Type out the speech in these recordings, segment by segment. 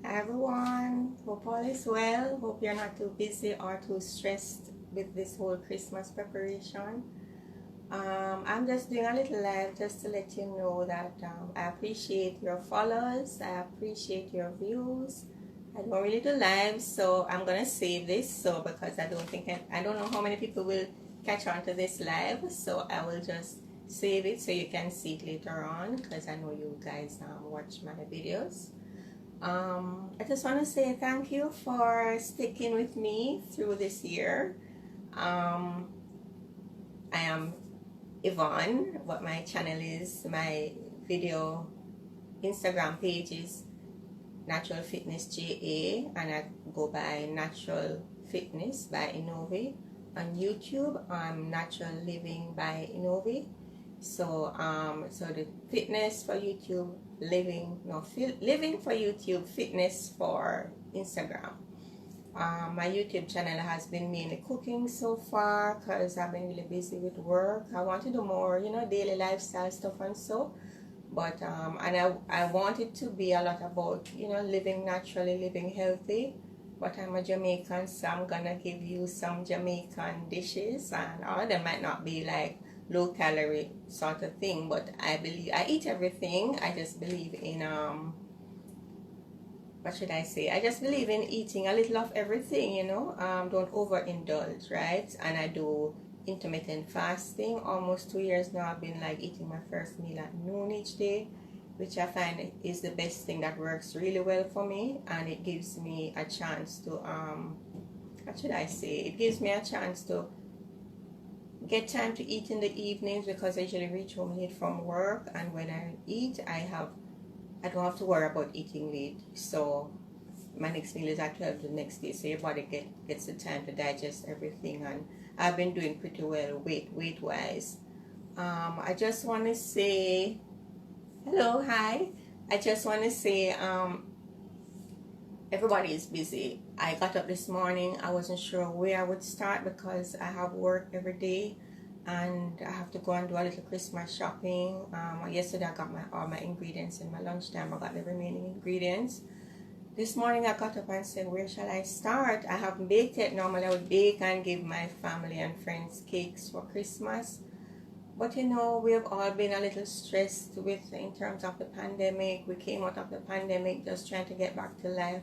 Hi everyone, hope all is well. Hope you're not too busy or too stressed with this whole Christmas preparation. I'm just doing a little live just to let you know that I appreciate your follows, I appreciate your views. I don't really do live, so I'm gonna save this. So because I don't know how many people will catch on to this live, so I will just save it so you can see it later on because I know you guys watch my videos. I just want to say thank you for sticking with me through this year. I am Yvonne, what my channel is, my video Instagram page is Natural Fitness JA, and I go by Natural Fitness by Enovi. On YouTube, I'm Natural Living by Enovi. So the fitness for YouTube, living for YouTube, fitness for Instagram. My YouTube channel has been mainly cooking so far because I've been really busy with work. I want to do more, daily lifestyle stuff and so. But and I want it to be a lot about, living naturally, living healthy. But I'm a Jamaican, so I'm gonna give you some Jamaican dishes, and all of them might not be like low calorie sort of thing, but I eat everything. I just believe in what should I say? I just believe in eating a little of everything, don't overindulge, right? And I do intermittent fasting. Almost 2 years now I've been like eating my first meal at noon each day, which I find is the best thing that works really well for me, and it gives me a chance to what should I say? It gives me a chance to get time to eat in the evenings because I usually reach home late from work, and when I eat I don't have to worry about eating late. So my next meal is at 12 the next day, so your body gets the time to digest everything, and I've been doing pretty well weight wise. I just want to say hello, hi. I just want to say everybody is busy. I got up this morning. I wasn't sure where I would start because I have work every day and I have to go and do a little Christmas shopping. Yesterday I got all my ingredients in my lunchtime. I got the remaining ingredients. This morning I got up and said, where shall I start? I haven't baked yet. Normally I would bake and give my family and friends cakes for Christmas. But we have all been a little stressed in terms of the pandemic. We came out of the pandemic just trying to get back to life.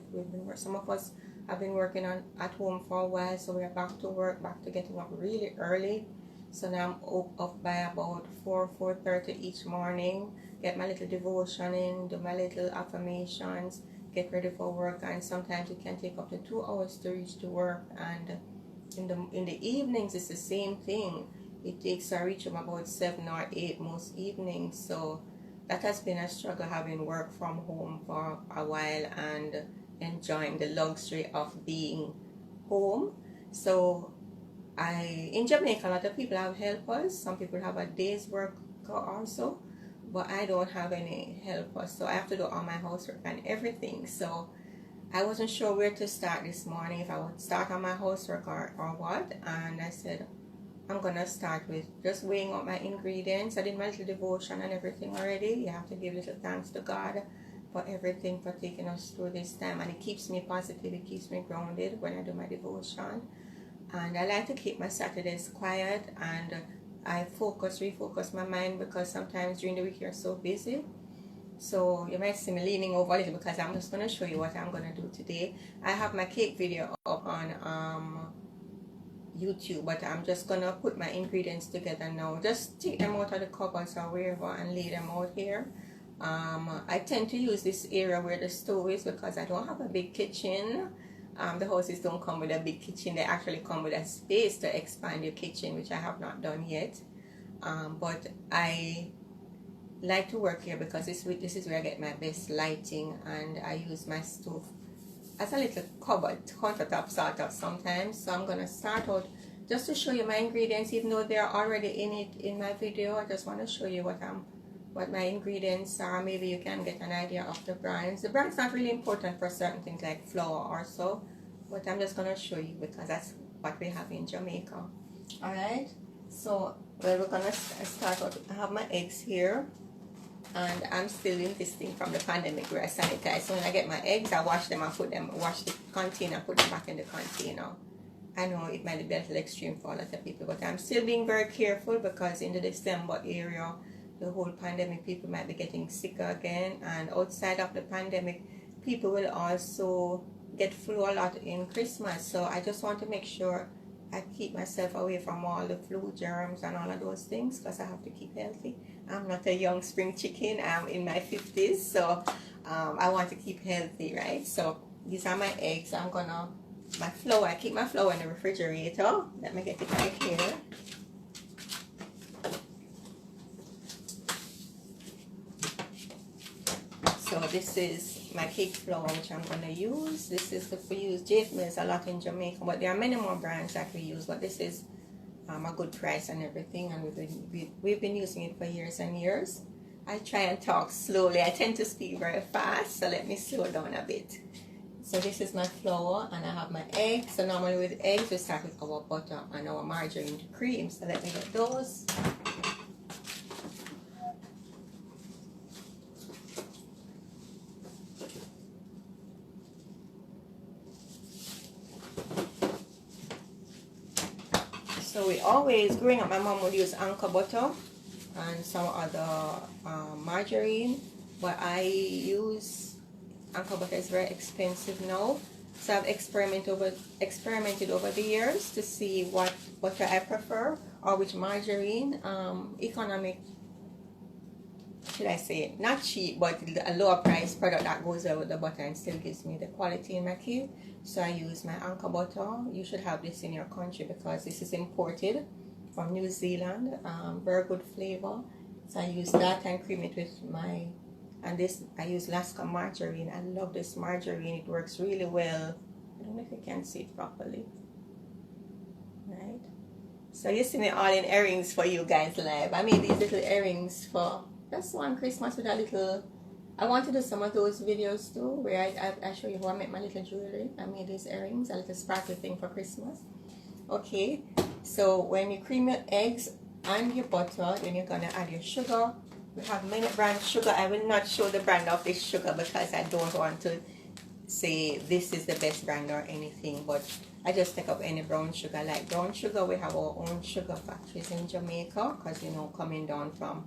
Some of us have been working at home for a while, so we're back to work, back to getting up really early. So now I'm up by about 4:30 each morning, get my little devotion in, do my little affirmations, get ready for work, and sometimes it can take up to 2 hours to reach to work. And in the evenings it's the same thing. It takes a reach of about 7 or 8 most evenings. So that has been a struggle, having work from home for a while and enjoying the luxury of being home. So in Jamaica, a lot of people have helpers. Some people have a day's work also, but I don't have any helpers. So I have to do all my housework and everything. So I wasn't sure where to start this morning, if I would start on my housework or what. And I said, I'm gonna start with just weighing out my ingredients. I did my little devotion and everything already. You have to give little thanks to God for everything, for taking us through this time, and it keeps me positive, it keeps me grounded when I do my devotion. And I like to keep my Saturdays quiet, and I refocus my mind, because sometimes during the week you're so busy. So you might see me leaning over a little because I'm just gonna show you what I'm gonna do today. I have my cake video up on YouTube, but I'm just gonna put my ingredients together now. Just take them out of the cupboards or wherever and lay them out here. I tend to use this area where the stove is because I don't have a big kitchen. The houses don't come with a big kitchen. They actually come with a space to expand your kitchen, which I have not done yet. But I like to work here because this is where I get my best lighting, and I use my stove as a little cupboard, countertop sort of sometimes. So I'm gonna start out just to show you my ingredients, even though they're already in it in my video. I just want to show you what my ingredients are. Maybe you can get an idea of the brands. The brand's not really important for certain things like flour or so, but I'm just gonna show you because that's what we have in Jamaica. All right. So we're gonna start out. I have my eggs here. And I'm still in this thing from the pandemic where I sanitize. So when I get my eggs, I wash them and wash the container, put them back in the container. I know it might be a little extreme for a lot of people, but I'm still being very careful because in the December area, the whole pandemic, people might be getting sicker again. And outside of the pandemic, people will also get flu a lot in Christmas. So I just want to make sure I keep myself away from all the flu germs and all of those things because I have to keep healthy. I'm not a young spring chicken. I'm in my 50s, so I want to keep healthy, right? So these are my eggs. My flour, I keep my flour in the refrigerator. Let me get it right here. So this is my cake flour, which I'm going to use. This is we use J Mills a lot in Jamaica, but there are many more brands that we use, but this is a good price and everything, and we've been using it for years and years. I try and talk slowly. I tend to speak very fast, so let me slow down a bit. So this is my flour, and I have my eggs. So normally with eggs, we start with our butter and our margarine to cream. So let me get those. So we always, growing up, my mom would use anchor butter and some other margarine, but I use anchor butter. Is very expensive now, so I've experimented over the years to see what butter I prefer or which margarine, economic, should I say, not cheap, but a lower price product that goes out with the butter and still gives me the quality in my cake. So I use my anchor butter. You should have this in your country because this is imported from New Zealand. Very good flavor. So I use that and cream it with I use Alaska margarine. I love this margarine. It works really well. I don't know if you can see it properly. Right? So you see me all in earrings for you guys live. I made these little earrings for just one Christmas with a little. I want to do some of those videos too, where I show you how I make my little jewelry. I made these earrings, a little sparkly thing for Christmas. Okay, so when you cream your eggs and your butter, then you're gonna add your sugar. We have many brand sugar. I will not show the brand of this sugar because I don't want to say this is the best brand or anything, but I just take up any brown sugar. Like brown sugar, we have our own sugar factories in Jamaica because, you know, coming down from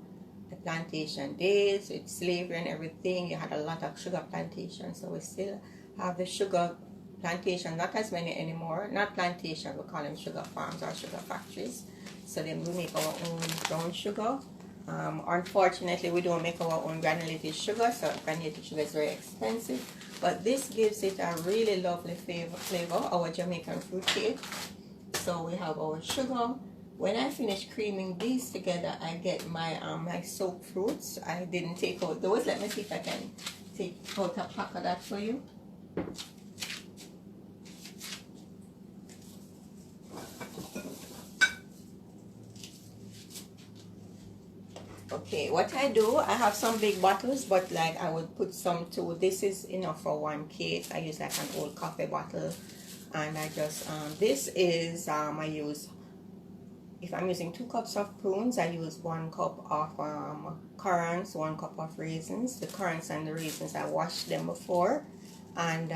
the plantation days with slavery and everything, you had a lot of sugar plantations. So we still have the sugar plantation, not as many anymore. Not plantation, we call them sugar farms or sugar factories. So then we make our own brown sugar. Unfortunately, we don't make our own granulated sugar, so granulated sugar is very expensive. But this gives it a really lovely flavor, our Jamaican fruitcake. So we have our sugar. When I finish creaming these together, I get my my soaked fruits. I didn't take out those. Let me see if I can take out a pack of that for you. Okay, what I do, I have some big bottles, but like I would put some too. This is enough for one cake. I use like an old coffee bottle, and I just this is I use. If I'm using 2 cups of prunes, I use 1 cup of currants, 1 cup of raisins. The currants and the raisins, I wash them before and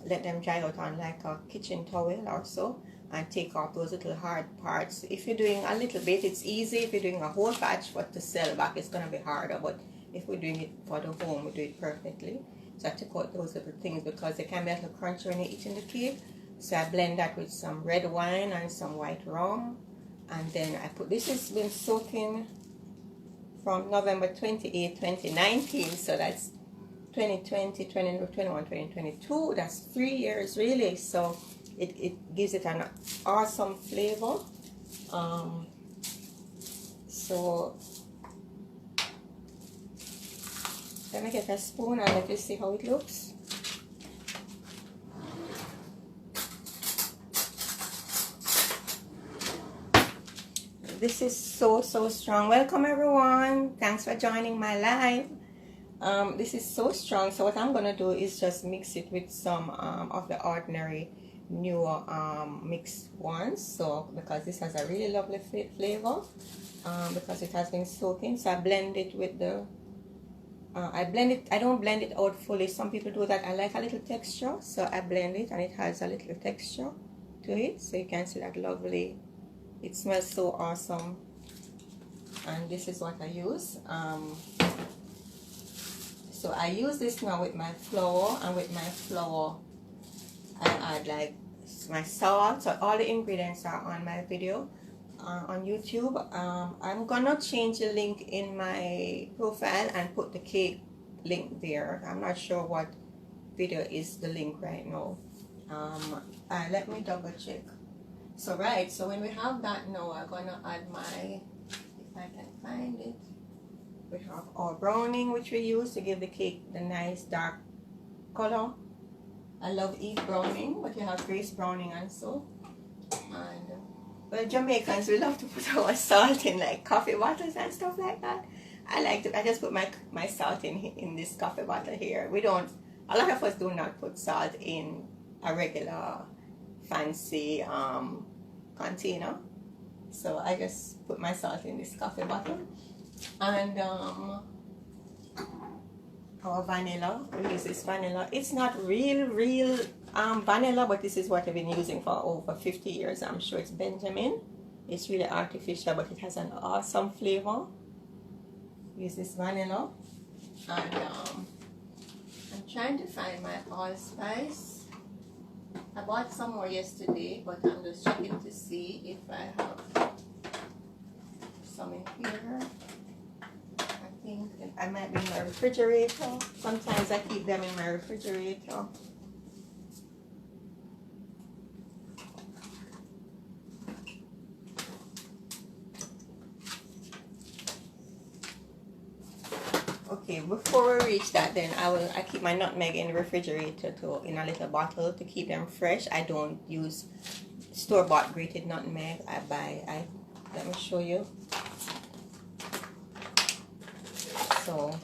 let them dry out on like a kitchen towel or so, and take off those little hard parts. If you're doing a little bit, it's easy. If you're doing a whole batch, but to sell back, it's going to be harder. But if we're doing it for the home, we do it perfectly. So I took out those little things because they can be a little crunchy when you're eating the cake. So I blend that with some red wine and some white rum. And then I put, this has been soaking from November 28, 2019. So that's 2020, 2021, 2022. That's 3 years really. So it gives it an awesome flavor. So let me get a spoon and let you see how it looks. This is so strong. Welcome everyone. Thanks for joining my live. This is so strong. So what I'm gonna do is just mix it with some of the ordinary newer mixed ones. So because this has a really lovely flavor, because it has been soaking. So I blend it with the I blend it. I don't blend it out fully. Some people do that. I like a little texture, so I blend it, and it has a little texture to it. So you can see that lovely. It smells so awesome. And this is what I use. So I use this now with my flour, and with my flour I add like my salt. So all the ingredients are on my video on YouTube. I'm gonna change the link in my profile and put the cake link there. I'm not sure what video is the link right now. Let me double check. So right, so when we have that now, I'm gonna add my, if I can find it, we have our browning, which we use to give the cake the nice dark color. I love Eve browning, but you have Grace browning and so. And well, Jamaicans, we love to put our salt in like coffee bottles and stuff like that. I just put my salt in this coffee bottle here. We don't, a lot of us do not put salt in a regular fancy container. So I just put my salt in this coffee bottle. And our vanilla, we use this vanilla. It's not real vanilla, but this is what I've been using for over 50 years. I'm sure it's Benjamin. It's really artificial, but it has an awesome flavor. Use this vanilla. And I'm trying to find my allspice. I bought some more yesterday, but I'm just checking to see if I have some in here. I think I might be in my refrigerator. Sometimes I keep them in my refrigerator. Okay, before we reach that, then I keep my nutmeg in the refrigerator in a little bottle to keep them fresh. I don't use store-bought grated nutmeg. Let me show you. So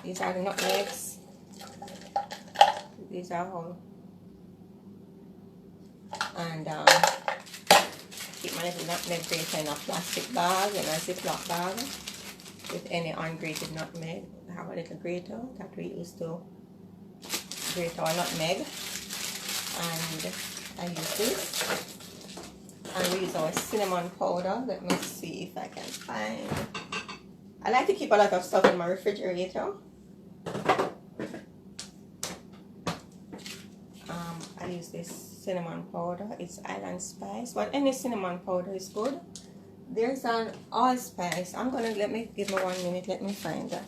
these are the nutmegs. These are all. And keep my little nutmeg grater in a plastic bag, in a Ziploc bag, with any ungrated nutmeg. I have a little grater that we use to grate our nutmeg, and I use this. And we use our cinnamon powder. Let me see if I can find. I like to keep a lot of stuff in my refrigerator. I use this cinnamon powder. It's island spice, but any cinnamon powder is good. There's an allspice. Let me give me 1 minute. Let me find that.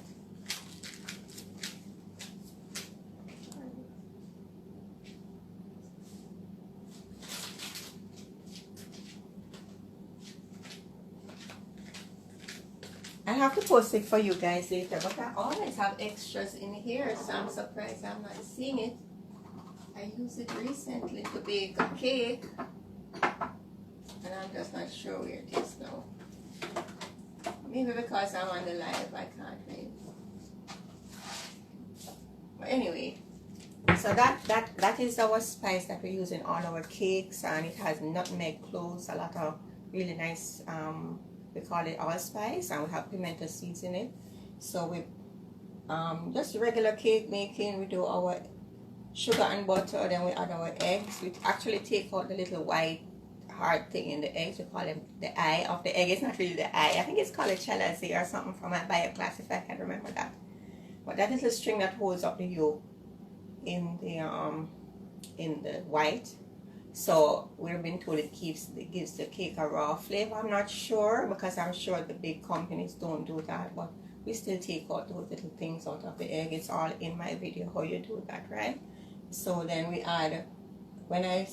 I have to post it for you guys later, but I always have extras in here, so I'm surprised I'm not seeing it. I used it recently to bake a cake, and I'm just not sure where it is now. Maybe because I'm on the live, I can't read. But anyway, so that is our spice that we use in all our cakes, and it has nutmeg, cloves, a lot of really nice, we call it allspice, and we have pimento seeds in it. So we just regular cake making, we do our sugar and butter, then we add our eggs. We actually take out the little white hard thing in the eggs. We call it the eye of the egg. It's not really the eye. I think it's called a chalazi or something from my bio class, if I can remember that. But that is the string that holds up the yolk in the white. So we've been told it gives the cake a raw flavor. I'm not sure, because I'm sure the big companies don't do that, but we still take out those little things out of the egg. It's all in my video how you do that, right? So then we add, when I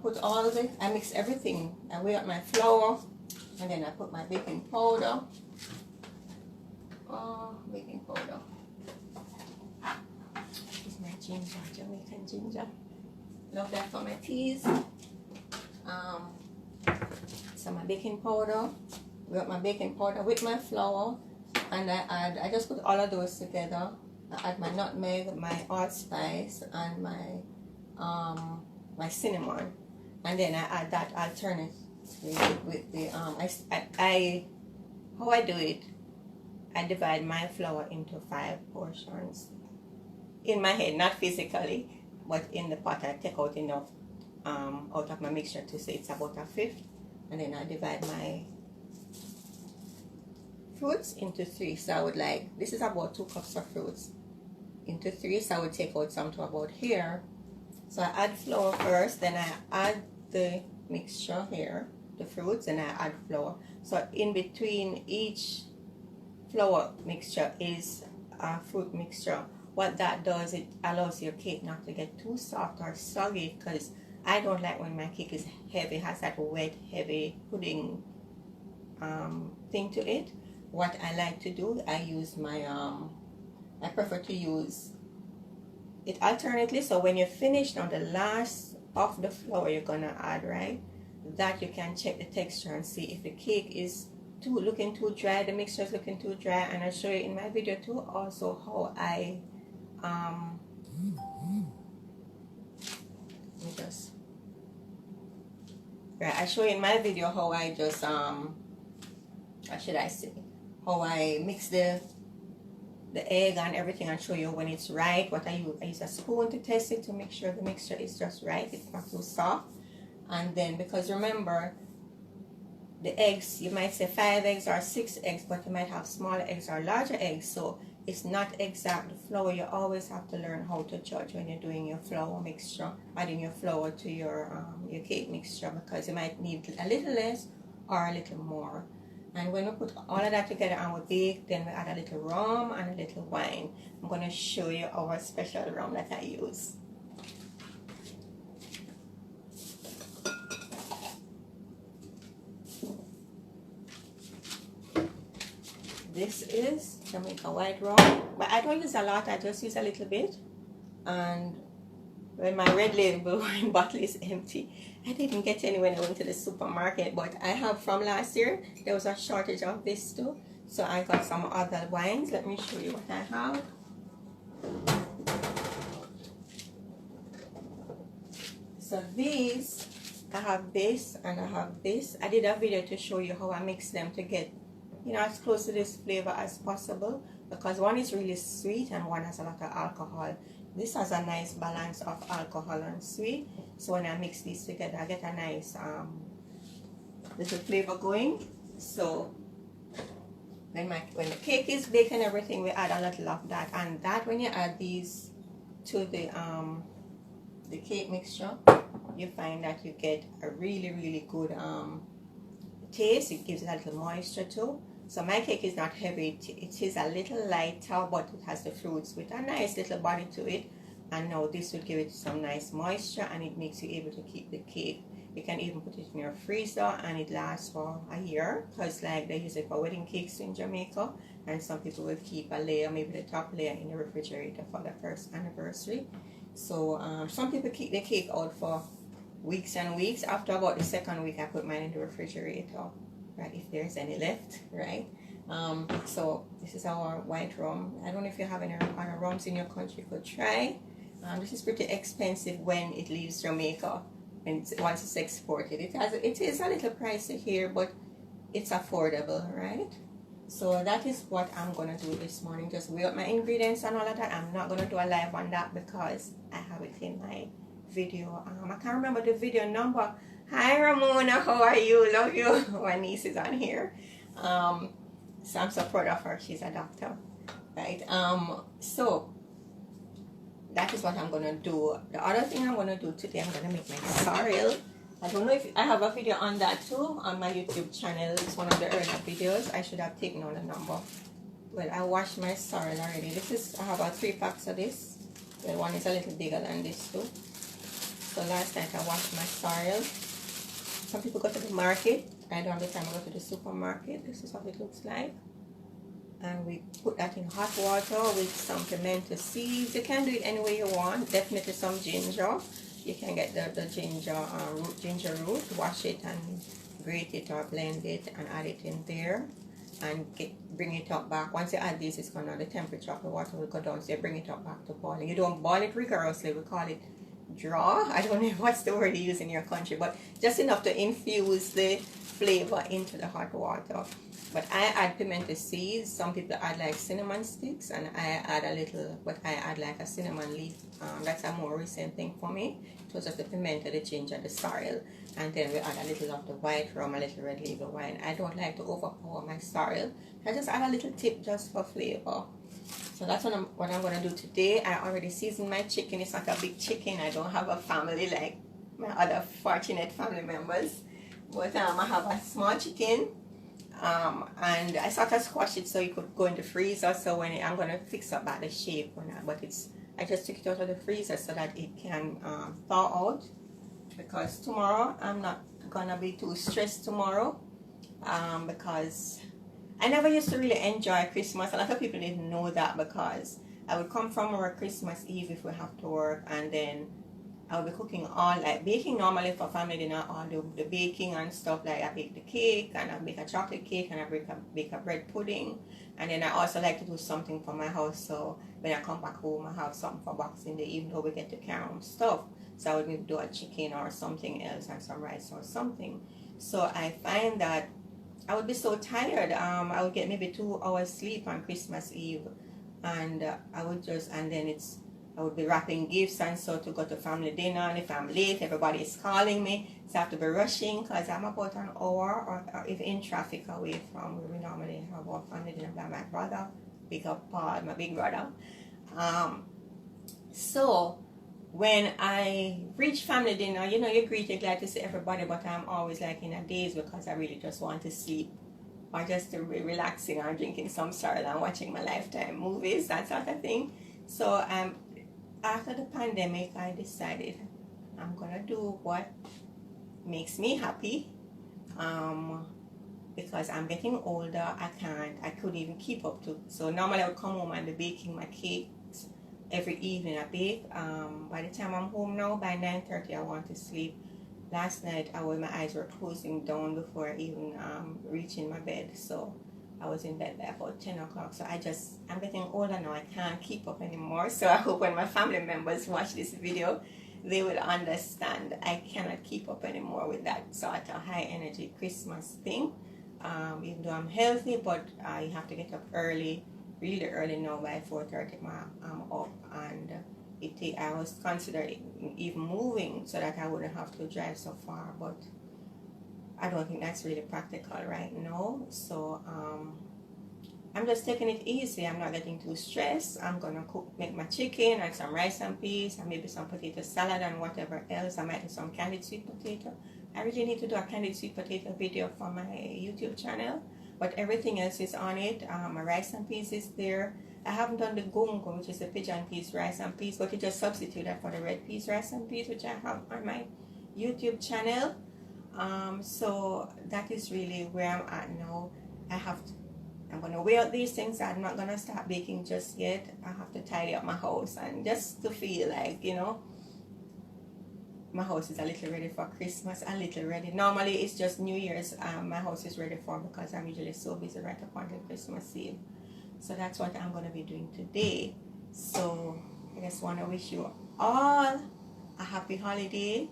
put all of it, I mix everything. I weigh up my flour, and then I put my baking powder. Baking powder. This is my ginger, Jamaican ginger. Love that for my teas. So my baking powder. We got my baking powder with my flour, and I just put all of those together. I add my nutmeg, my allspice, and my cinnamon, and then I add that alternate with the how I do it. I divide my flour into 5 portions. In my head, not physically, but in the pot I take out enough out of my mixture to say it's about a fifth, and then I divide my fruits into 3. So I would like, this is about 2 cups of fruits into 3, so I would take out some to about here. So I add flour first, then I add the mixture here, the fruits, and I add flour. So in between each flour mixture is a fruit mixture. What that does, it allows your cake not to get too soft or soggy, because I don't like when my cake is heavy, has that wet, heavy pudding thing to it. What I like to do, I use my I prefer to use it alternately. So when you're finished on the last of the flour you're gonna add, right, that you can check the texture and see if the cake is looking too dry, the mixture is looking too dry. And I show you in my video too also how I I show you in my video how I just what should I say, how I mix the egg and everything, and show you when it's right. What I use a spoon to test it to make sure the mixture is just right, it's not too soft. And then, because remember, the eggs, you might say 5 eggs or 6 eggs, but you might have smaller eggs or larger eggs, so it's not exact. The flour, you always have to learn how to judge when you're doing your flour mixture, adding your flour to your cake mixture, because you might need a little less or a little more. And when we put all of that together and we bake, then we add a little rum and a little wine. I'm going to show you our special rum that I use. This is Jamaican white rum, but I don't use a lot, I just use a little bit. And when my red label wine bottle is empty, I didn't get any when I went to the supermarket, but I have from last year. There was a shortage of this too, so I got some other wines. Let me show you what I have. So these, I have this and I have this. I did a video to show you how I mix them to get, you know, as close to this flavor as possible, because one is really sweet and one has a lot of alcohol. This has a nice balance of alcohol and sweet, so when I mix these together I get a nice little flavor going. So when the cake is baked and everything, we add a little of that, and that when you add these to the cake mixture, you find that you get a really good taste. It gives it a little moisture too. So my cake is not heavy, it is a little lighter, but it has the fruits with a nice little body to it. And now this will give it some nice moisture, and it makes you able to keep the cake. You can even put it in your freezer and it lasts for a year, because like they use it for wedding cakes in Jamaica, and some people will keep a layer, maybe the top layer, in the refrigerator for the first anniversary. So some people keep the cake out for weeks and weeks. After about the 2nd week I put mine in the refrigerator, right, if there's any left, right? So this is our white rum. I don't know if you have any other rums in your country you could try. This is pretty expensive when it leaves Jamaica, and once it's exported. It is a little pricey here, but it's affordable, right? So that is what I'm gonna do this morning. Just weigh up my ingredients and all of that. I'm not gonna do a live on that because I have it in my video. I can't remember the video number. Hi Ramona, how are you? Love you. My niece is on here. So I'm so proud of her. She's a doctor, right? So that is what I'm gonna do. The other thing I'm gonna do today, I'm gonna make my sorrel. I don't know if I have a video on that too on my YouTube channel. It's one of the earlier videos. I should have taken on the number. Well, I washed my sorrel already. I have about 3 packs of this. Well, one is a little bigger than this too. So last night I washed my sorrel. Some people go to the market. I don't have the time to go to the supermarket. This is what it looks like. And we put that in hot water with some pimento seeds. You can do it any way you want. Definitely some ginger. You can get the ginger root, wash it and grate it or blend it and add it in there, and bring it up back. Once you add this, the temperature of the water will go down, so you bring it up back to boiling. You don't boil it rigorously. We call it draw. I don't know what's the word you use in your country, but just enough to infuse the flavor into the hot water. But I add pimento seeds. Some people add like cinnamon sticks, and I add a little, but I add like a cinnamon leaf. That's a more recent thing for me. It was just the pimento, the ginger, the sorrel, and then we add a little of the white rum, a little red label wine. I don't like to overpower my sorrel. I just add a little tip just for flavor. So that's what I'm going to do today. I already seasoned my chicken. It's not a big chicken. I don't have a family like my other fortunate family members. But I have a small chicken. And I sort of squash it so it could go in the freezer. So when I'm going to fix up by the shape. But I just took it out of the freezer so that it can thaw out. Because tomorrow I'm not going to be too stressed tomorrow. Because I never used to really enjoy Christmas. A lot of people didn't know that, because I would come from our Christmas Eve if we have to work, and then I would be cooking all, like baking normally for family dinner, all the baking and stuff. Like I bake the cake, and I bake a chocolate cake, and I bake a bread pudding. And then I also like to do something for my house, so when I come back home I have something for Boxing Day, even though we get to carry home stuff. So I would maybe do a chicken or something else, and some rice or something. So I find that I would be so tired. I would get maybe 2 hours sleep on Christmas Eve, and I would be wrapping gifts and so to go to family dinner. And if I'm late, everybody is calling me, so I have to be rushing because I'm about an hour or if in traffic away from where we normally have our family dinner by my brother, big up Paul, my big brother. So when I reach family dinner, you greet, you're glad to see everybody, but I'm always like in a daze because I really just want to sleep, or just to be relaxing or drinking some sorrel and watching my Lifetime movies, that sort of thing. So after the pandemic, I decided I'm gonna do what makes me happy, because I'm getting older. I couldn't even keep up to. So normally I would come home and be baking my cake. Every evening I bake. By the time I'm home now, by 9:30 I want to sleep. Last night my eyes were closing down before even reaching my bed. So I was in bed by about 10 o'clock. So I'm getting older now. I can't keep up anymore. So I hope when my family members watch this video, they will understand I cannot keep up anymore with that sort of high energy Christmas thing. Even though I'm healthy, but I have to get up early. Really early now. By 4:30 I'm up, and I was considering even moving so that I wouldn't have to drive so far, but I don't think that's really practical right now. So I'm just taking it easy. I'm not getting too stressed. I'm gonna make my chicken and some rice and peas and maybe some potato salad and whatever else. I might do some candied sweet potato. I really need to do a candied sweet potato video for my YouTube channel. But everything else is on it. My rice and peas is there. I haven't done the gungo, which is the pigeon peas rice and peas, but you just substitute that for the red peas rice and peas, which I have on my YouTube channel. So that is really where I'm at now. I'm going to weigh out these things. I'm not going to start baking just yet. I have to tidy up my house, and just to feel like, my house is a little ready for Christmas, a little ready. Normally it's just New Year's my house is ready for, because I'm usually so busy right up until Christmas Eve. So that's what I'm going to be doing today. So I just want to wish you all a happy holiday,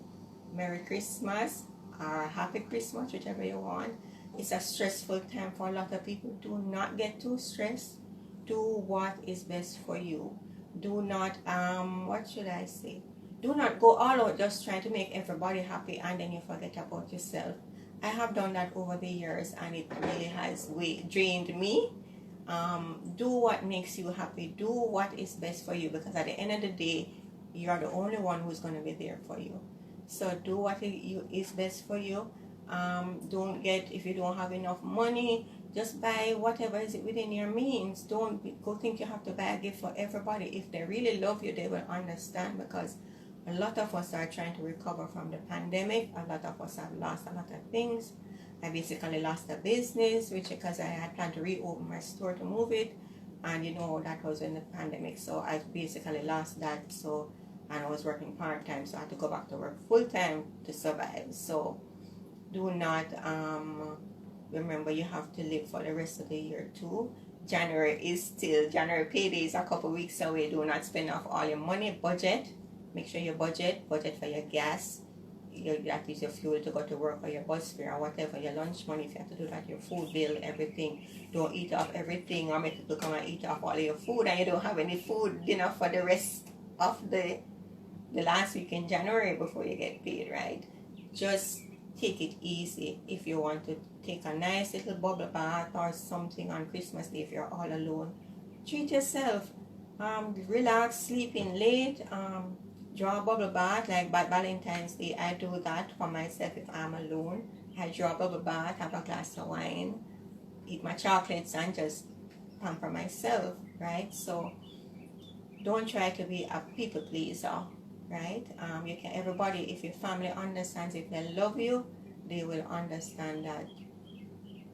Merry Christmas, or Happy Christmas, whichever you want. It's a stressful time for a lot of people. Do not get too stressed. Do what is best for you. Do not, what should I say? Do not go all out just trying to make everybody happy and then you forget about yourself. I have done that over the years, and it really has drained me. Do what makes you happy. Do what is best for you, because at the end of the day, you're the only one who's going to be there for you. So do what is best for you. If you don't have enough money, just buy whatever is within your means. Don't go think you have to buy a gift for everybody. If they really love you, they will understand, because a lot of us are trying to recover from the pandemic. A lot of us have lost a lot of things. I basically lost a business, because I had planned to reopen my store to move it, and that was in the pandemic. So I basically lost that. So, and I was working part-time, so I had to go back to work full-time to survive. So do not remember, you have to live for the rest of the year too. January payday is a couple weeks away. Do not spend off all your money. Budget. make sure you budget for your gas, that is your fuel to go to work, or your bus fare, or whatever, your lunch money if you have to do that, your food bill, everything. Don't eat off everything, or make people come and eat off all of your food and you don't have any food enough for the rest of the last week in January before you get paid, right? Just take it easy. If you want to take a nice little bubble bath or something on Christmas Day, if you're all alone, treat yourself. Relax, sleep in late, draw a bubble bath. Like by Valentine's Day, I do that for myself if I'm alone. I draw a bubble bath, have a glass of wine, eat my chocolates, and just pamper myself, right? So don't try to be a people pleaser, right? You can, everybody, if your family understands, if they love you, they will understand that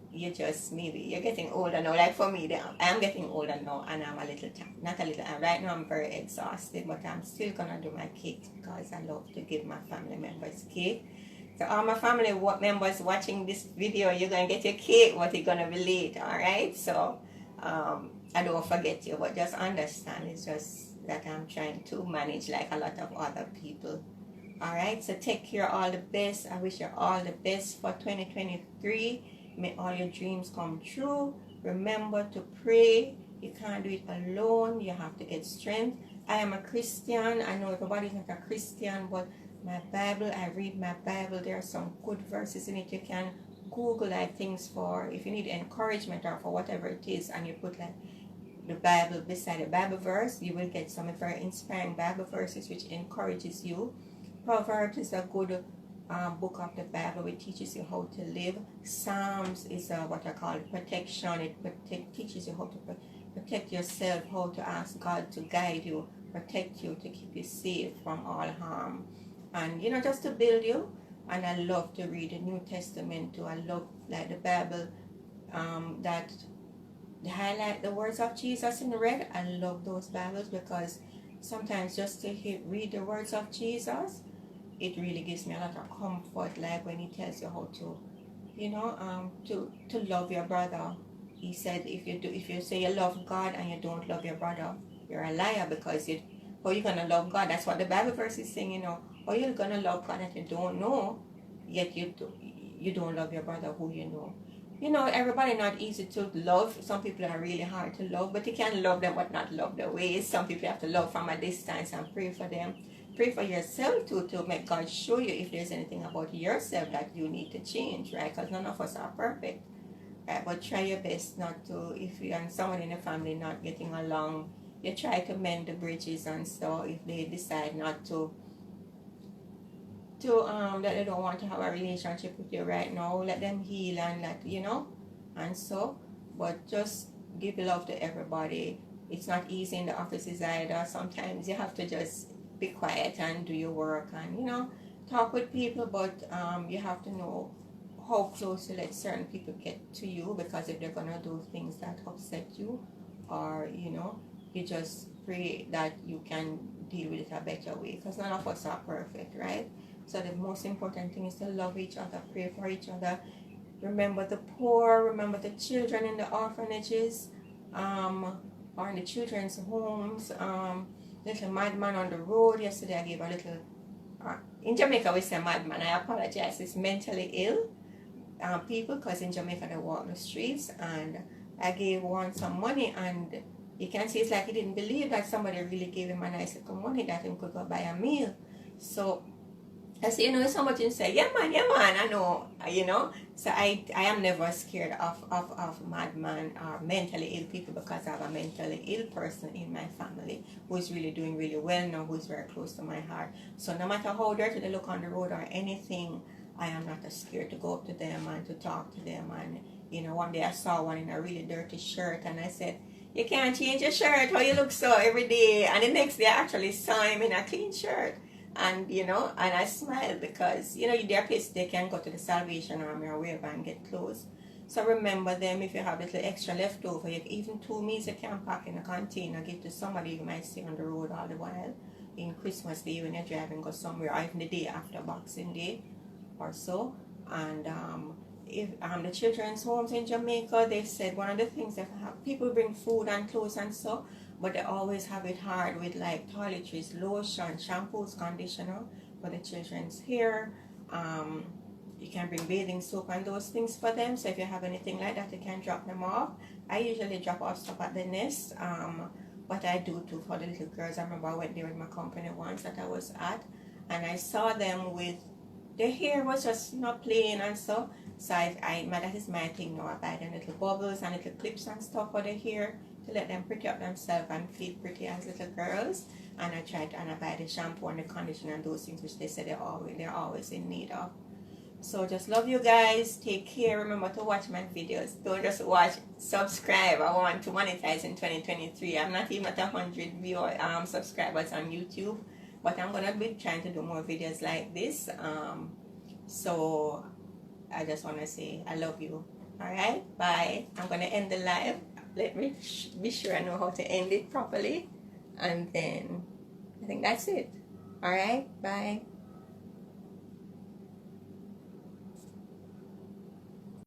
you just, maybe you're getting older now. Like for me, I'm getting older now, and I'm a little, not a little, right now I'm very exhausted, but I'm still gonna do my cake because I love to give my family members cake. So all my family members watching this video, you're gonna get your cake, but it's gonna be late, all right? So I don't forget you, but just understand, it's just that I'm trying to manage like a lot of other people. All right, so take care, all the best. I wish you all the best for 2023. May all your dreams come true. Remember to pray. You can't do it alone. You have to get strength. I am a Christian. I know everybody's not a Christian, but my Bible, I read my Bible. There are some good verses in it. You can Google like things for if you need encouragement or for whatever it is, and you put like the Bible beside the Bible verse, you will get some very inspiring Bible verses which encourages you. Proverbs is a good book of the Bible which teaches you how to live. Psalms is what I call protection. It teaches you how to protect yourself, how to ask God to guide you, protect you, to keep you safe from all harm, and just to build you. And I love to read the New Testament too. I love like the Bible that highlight the words of Jesus in red. I love those Bibles because sometimes just to read the words of Jesus, it really gives me a lot of comfort, like when he tells you how to, to love your brother. He said if you say you love God and you don't love your brother, you're a liar, because how you gonna love God? That's what the Bible verse is saying, How you gonna love God that you don't know, yet you don't love your brother who you know. Everybody not easy to love. Some people are really hard to love, but you can love them but not love their ways. Some people have to love from a distance and pray for them. Pray for yourself too, to make God show you if there's anything about yourself that you need to change, right? Because none of us are perfect, right? But try your best not to, if you and someone in the family not getting along, you try to mend the bridges. And so if they decide not to that they don't want to have a relationship with you right now, let them heal, and and so, but just give love to everybody. It's not easy in the offices either. Sometimes you have to just be quiet and do your work and talk with people, but you have to know how close to let certain people get to you, because if they're gonna do things that upset you, or you just pray that you can deal with it a better way, because none of us are perfect, right? So the most important thing is to love each other, pray for each other, remember the poor, remember the children in the orphanages, or in the children's homes. Little madman on the road. Yesterday I gave a little, in Jamaica we say madman, I apologize, it's mentally ill people, because in Jamaica they walk the streets, and I gave one some money, and you can see it's like he didn't believe that somebody really gave him a nice little money that he could go buy a meal. So I say, if somebody say, yeah man, I know, so I am never scared of madman or mentally ill people, because I have a mentally ill person in my family who is really doing really well now, who is very close to my heart. So no matter how dirty they look on the road or anything, I am not scared to go up to them and to talk to them. And one day I saw one in a really dirty shirt, and I said, you can't change your shirt, how you look so every day. And the next day I actually saw him in a clean shirt. And and I smiled, because their place they can go to the Salvation Army or wherever and get clothes. So remember them. If you have a little extra left over, even 2 meals you can pack in a container, give to somebody you might see on the road all the while. In Christmas Day when you're driving, go somewhere, or even the day after Boxing Day or so. And if the children's homes in Jamaica, they said one of the things that people bring food and clothes and so, but they always have it hard with like toiletries, lotion, shampoos, conditioner for the children's hair. You can bring bathing soap and those things for them. So if you have anything like that, you can drop them off. I usually drop off stuff at the nest, but I do too for the little girls. I remember I went there with my company once that I was at, and I saw them with their hair was just not plain and stuff. So that is my thing now. I buy them little bubbles and little clips and stuff for their hair to let them pretty up themselves and feel pretty as little girls. And I buy the shampoo and the conditioner and those things which they say they're always in need of. So just love you guys. Take care. Remember to watch my videos. Don't just watch. Subscribe. I want to monetize in 2023. I'm not even at 100 subscribers on YouTube, but I'm gonna be trying to do more videos like this. So I just want to say I love you. Alright, bye. I'm gonna end the live. Let me be sure I know how to end it properly, and then I think that's it. Alright, bye.